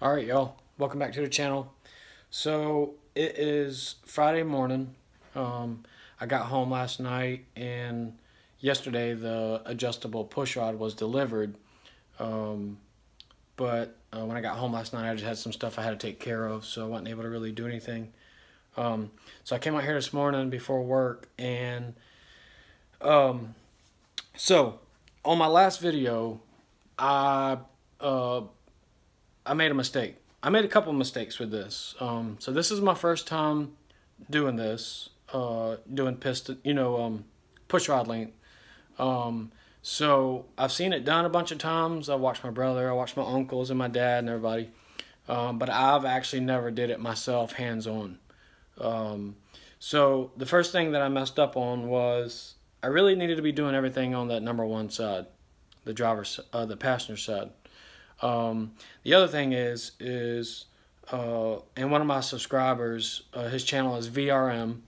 Alright, y'all, welcome back to the channel. So it is Friday morning. I got home last night, and yesterday the adjustable push rod was delivered. But when I got home last night, I just had some stuff I had to take care of, so I wasn't able to really do anything. So I came out here this morning before work, and so on my last video, I made a mistake. I made a couple of mistakes with this. So this is my first time doing this, doing piston, push rod length. So I've seen it done a bunch of times. I watched my brother, I watched my uncles and my dad and everybody. But I've actually never did it myself, hands-on. So the first thing that I messed up on was I really needed to be doing everything on that number one side, the passenger side. The other thing is and one of my subscribers, his channel is VRM.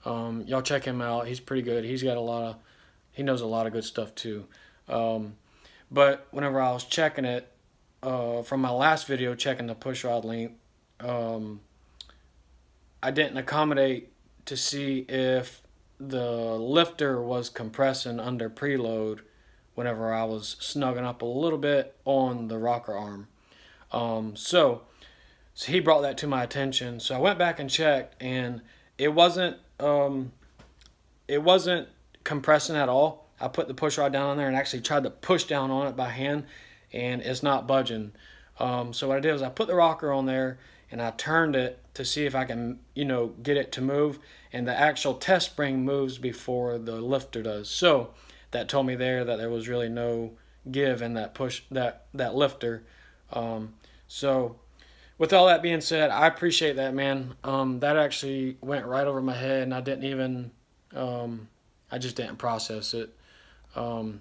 Y'all check him out. He's pretty good. He knows a lot of good stuff too. But whenever I was checking it, from my last video, checking the push rod length, I didn't accommodate to see if the lifter was compressing under preload whenever I was snugging up a little bit on the rocker arm. So he brought that to my attention. So I went back and checked, and it wasn't compressing at all. I put the push rod down on there and actually tried to push down on it by hand, and it's not budging. So what I did was I put the rocker on there and I turned it to see if I can, get it to move, and the actual test spring moves before the lifter does. So that told me there that there was really no give in that that lifter. So with all that being said, I appreciate that, man. That actually went right over my head, and I didn't even I just didn't process it. But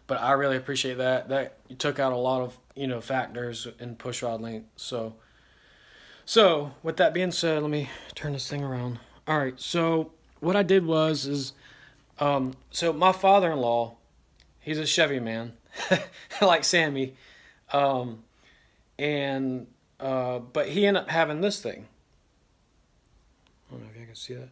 I really appreciate that you took out a lot of factors in push rod length. So with that being said, let me turn this thing around. All right, so what I did was so my father-in-law, he's a Chevy man, like Sammy, but he ended up having this thing. I don't know if you can see that.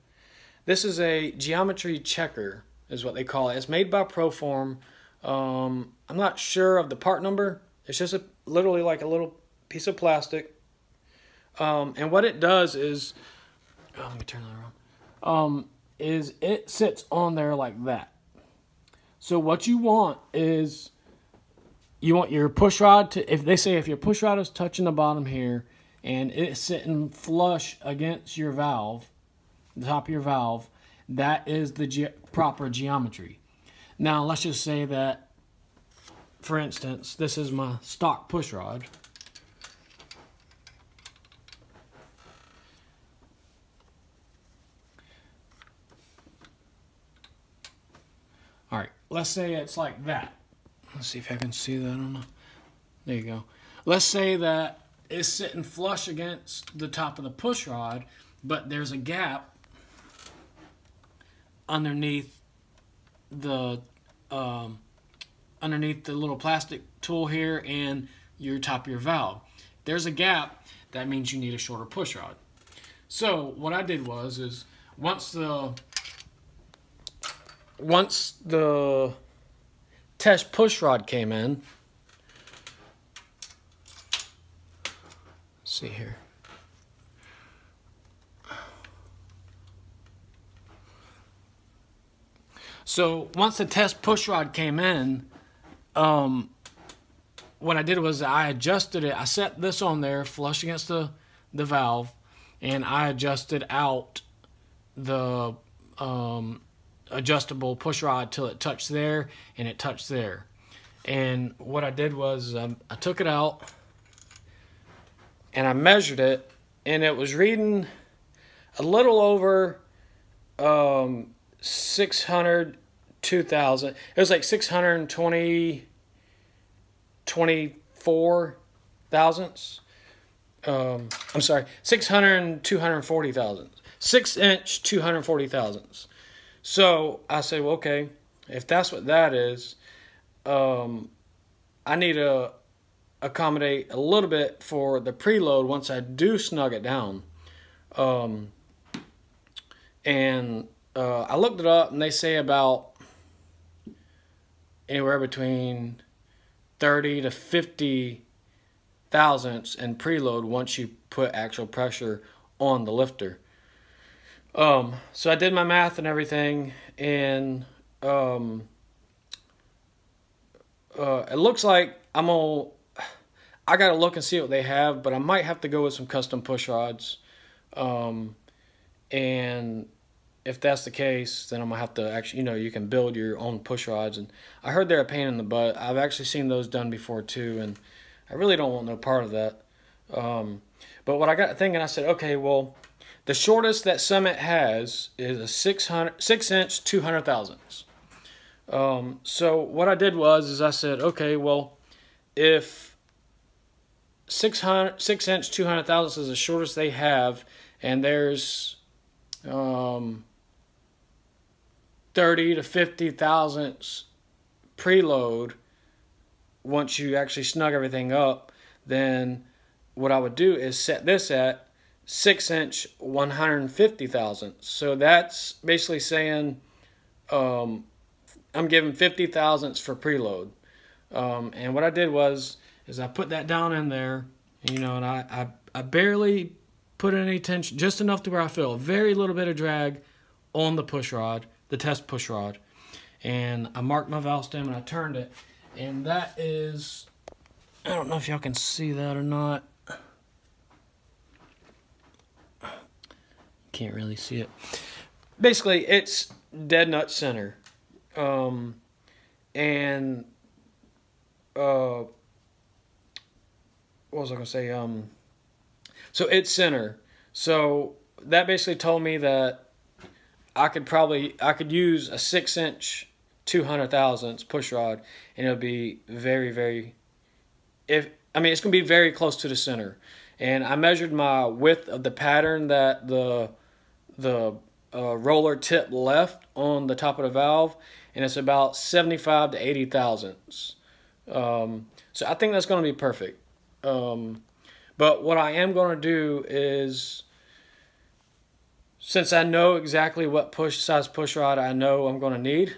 This is a geometry checker, is what they call it. It's made by Proform. I'm not sure of the part number. It's just literally like a little piece of plastic. And what it does is, let me turn that around. Is it sits on there like that. So what you want is, you want your push rod to, if your push rod is touching the bottom here and it's sitting flush against your valve, the top of your valve, that is the proper geometry. Now let's just say that, for instance, this is my stock push rod. All right, let's say it's like that. Let's see if I can see that. I don't know. There you go. Let's say that it's sitting flush against the top of the push rod, but there's a gap underneath the little plastic tool here and your top of your valve. There's a gap. That means you need a shorter push rod. So what I did was once the test push rod came in, let's see here. So once the test push rod came in, what I did was I adjusted it. I set this on there flush against the valve, and I adjusted out the adjustable push rod till it touched there and it touched there. And what I did was I took it out and I measured it, and it was reading a little over 602,000. It was like 624 thousandths. I'm sorry, 240 thousandths. 6-inch 240 thousandths. So I said, well, okay, if that's what that is, I need a accommodate a little bit for the preload once I do snug it down. I looked it up, and they say about anywhere between 30 to 50 thousandths in preload once you put actual pressure on the lifter. So I did my math and everything, and it looks like I gotta look and see what they have, but I might have to go with some custom push rods. And if that's the case, then I'm gonna have to actually, you can build your own push rods. And I heard they're a pain in the butt. I've actually seen those done before too, and I really don't want no part of that. But what I got thinking, I said, okay, well, the shortest that Summit has is a 6-inch 200 thousandths. So what I did is I said, okay, well, if 6-inch 200 thousandths is the shortest they have, and there's 30 to 50 thousandths preload once you actually snug everything up, then what I would do is set this at 6-inch 150 thousandths. So that's basically saying I'm giving 50 thousandths for preload. And what I did is I put that down in there, and I barely put any tension, just enough to where I feel a very little bit of drag on the push rod, the test push rod. And I marked my valve stem and I turned it, and that is, I don't know if y'all can see that or not. Can't really see it. Basically, it's dead nut center. What was I gonna say? So it's center. So that basically told me that I could use a 6-inch 200 thousandths push rod, and it'll be very, it's gonna be very close to the center. And I measured my width of the pattern that the roller tip left on the top of the valve, and it's about 75 to 80 thousandths. So I think that's going to be perfect. But what I am going to do is, since I know exactly what size push rod I know I'm going to need,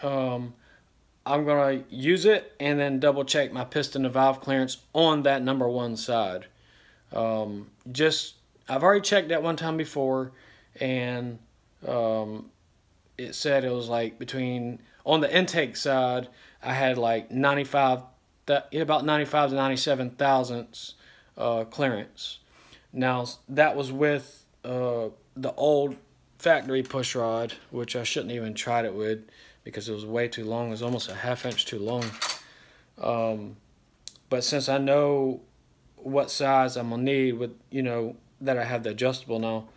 I'm going to use it and then double check my piston to valve clearance on that number one side. I've already checked that one time before, and it said it was like on the intake side, I had like about 95 to 97 thousandths clearance. Now that was with the old factory push rod, which I shouldn't even tried it with because it was way too long. It was almost a 1/2 inch too long. But since I know what size I'm gonna need with, that I have the adjustable now,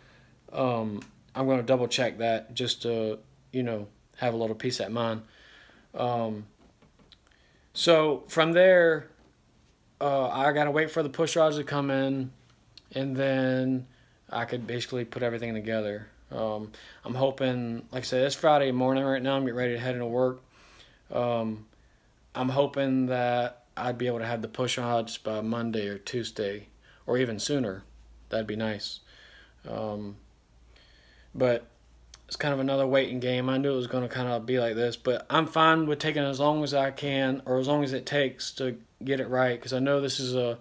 I'm gonna double check that just to, have a little peace of mind. So from there, I gotta wait for the push rods to come in, and then I could basically put everything together. I'm hoping, like I said, it's Friday morning right now. I'm getting ready to head into work. I'm hoping that I'd be able to have the push rods by Monday or Tuesday, or even sooner. That'd be nice. But it's kind of another waiting game. I knew it was going to kind of be like this, but I'm fine with taking as long as I can, or as long as it takes to get it right, because I know this is a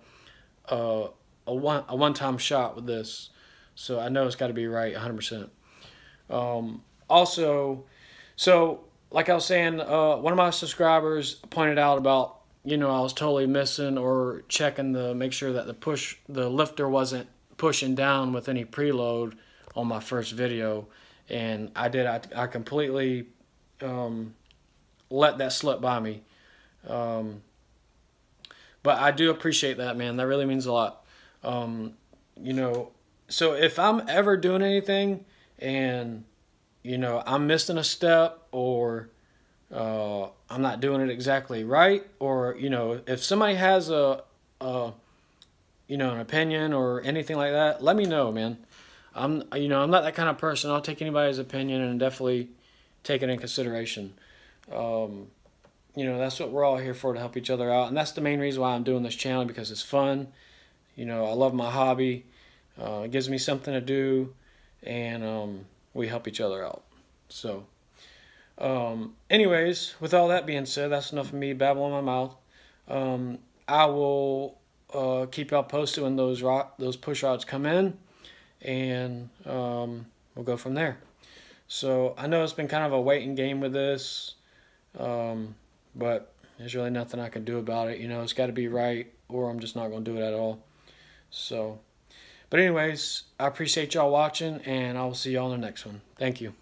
one-time shot with this, so I know it's got to be right 100%. Also, so like I was saying, one of my subscribers pointed out about, I was totally missing or checking to make sure that the lifter wasn't pushing down with any preload on my first video, and I did. I completely let that slip by me. But I do appreciate that, man. That really means a lot. So if I'm ever doing anything and, I'm missing a step, or I'm not doing it exactly right, or, if somebody has an opinion or anything like that, let me know, man. I'm not that kind of person. I'll take anybody's opinion and definitely take it in consideration. you know, that's what we're all here for, to help each other out. And that's the main reason why I'm doing this channel, because it's fun. You know, I love my hobby. It gives me something to do, and we help each other out. So, anyways, with all that being said, that's enough of me babbling my mouth. I will keep y'all posted when those push rods come in, and we'll go from there. So I know it's been kind of a waiting game with this, but there's really nothing I can do about it. You know, it's got to be right, or I'm just not going to do it at all. So, but anyways, I appreciate y'all watching, and I will see y'all in the next one. Thank you.